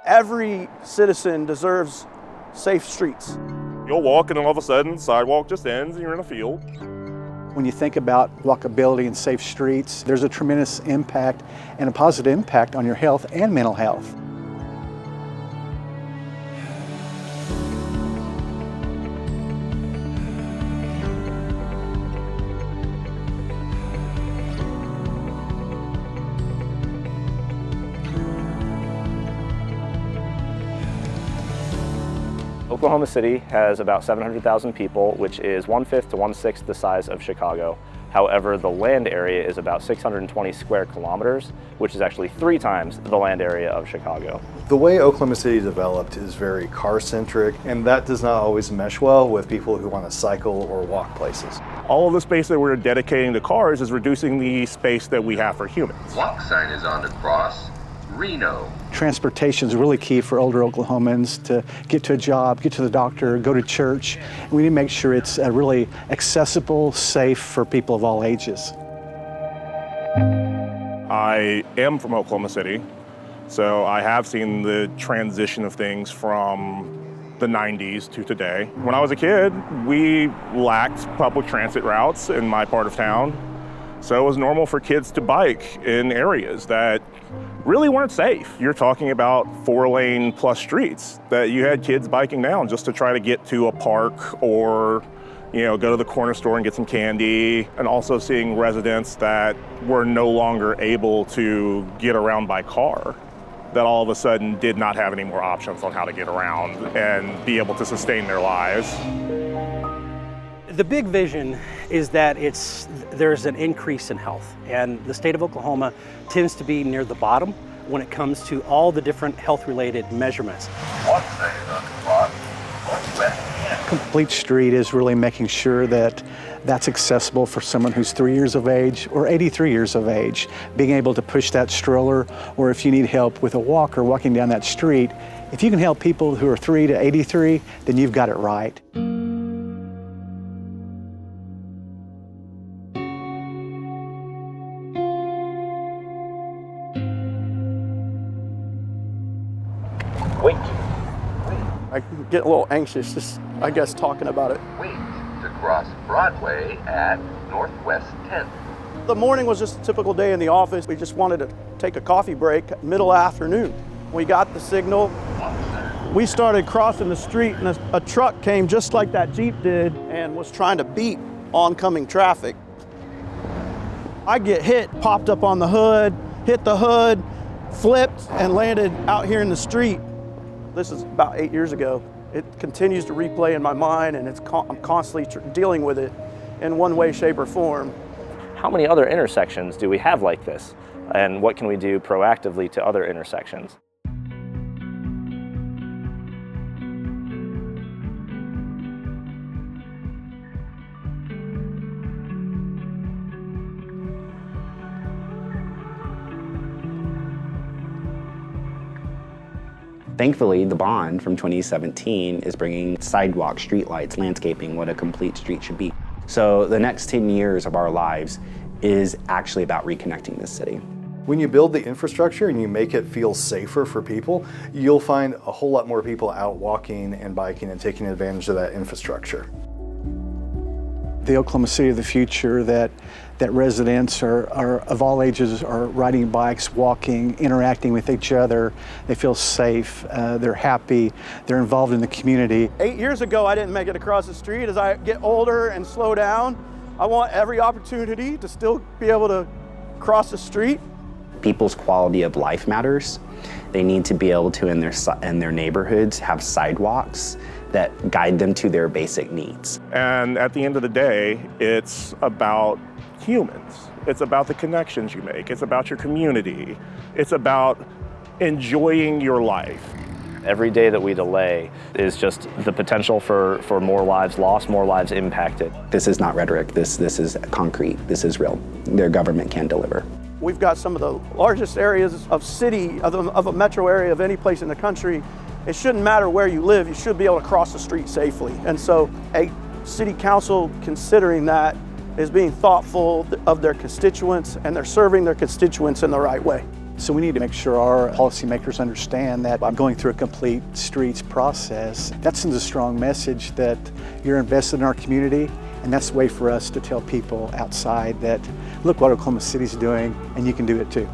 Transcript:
Every citizen deserves safe streets. You'll walk and all of a sudden, sidewalk just ends and you're in a field. When you think about walkability and safe streets, there's a tremendous impact and a positive impact on your health and mental health. Oklahoma City has about 700,000 people, which is 1/5 to 1/6 the size of Chicago. However, the land area is about 620 square kilometers, which is actually 3 times the land area of Chicago. The way Oklahoma City developed is very car-centric, and that does not always mesh well with people who want to cycle or walk places. All of the space that we're dedicating to cars is reducing the space that we have for humans. Walk sign is on the cross. Reno. Transportation is really key for older Oklahomans to get to a job, get to the doctor, go to church. We need to make sure it's really accessible, safe for people of all ages. I am from Oklahoma City, so I have seen the transition of things from the 90s to today. When I was a kid, we lacked public transit routes in my part of town, so it was normal for kids to bike in areas that really weren't safe. You're talking about 4-lane plus streets that you had kids biking down just to try to get to a park or, go to the corner store and get some candy, and also seeing residents that were no longer able to get around by car, that all of a sudden did not have any more options on how to get around and be able to sustain their lives. The big vision is that there's an increase in health, and the state of Oklahoma tends to be near the bottom when it comes to all the different health-related measurements. Complete street is really making sure that that's accessible for someone who's 3 years of age or 83 years of age. Being able to push that stroller, or if you need help with a walker walking down that street, if you can help people who are 3 to 83, then you've got it right. Wait. I get a little anxious just, I guess, talking about it. Wait to cross Broadway at Northwest 10th. The morning was just a typical day in the office. We just wanted to take a coffee break middle afternoon. We got the signal. We started crossing the street and a truck came just like that Jeep did and was trying to beat oncoming traffic. I get hit, popped up on the hood, hit the hood, flipped, and landed out here in the street. This is about 8 years ago. It continues to replay in my mind, and I'm constantly dealing with it in one way, shape, or form. How many other intersections do we have like this? And what can we do proactively to other intersections? Thankfully, the bond from 2017 is bringing sidewalk, streetlights, landscaping, what a complete street should be. So the next 10 years of our lives is actually about reconnecting this city. When you build the infrastructure and you make it feel safer for people, you'll find a whole lot more people out walking and biking and taking advantage of that infrastructure. The Oklahoma City of the future that residents are of all ages are riding bikes, walking, interacting with each other. They feel safe, they're happy, they're involved in the community. 8 years ago, I didn't make it across the street. As I get older and slow down, I want every opportunity to still be able to cross the street. People's quality of life matters. They need to be able to, in their neighborhoods, have sidewalks that guide them to their basic needs. And at the end of the day, it's about humans. It's about the connections you make. It's about your community. It's about enjoying your life. Every day that we delay is just the potential for more lives lost, more lives impacted. This is not rhetoric. This is concrete. This is real. Their government can deliver. We've got some of the largest areas of a metro area of any place in the country. It shouldn't matter where you live, you should be able to cross the street safely. And so a city council considering that is being thoughtful of their constituents, and they're serving their constituents in the right way. So we need to make sure our policymakers understand that by going through a complete streets process, that sends a strong message that you're invested in our community, and that's the way for us to tell people outside that, look what Oklahoma City's doing, and you can do it too.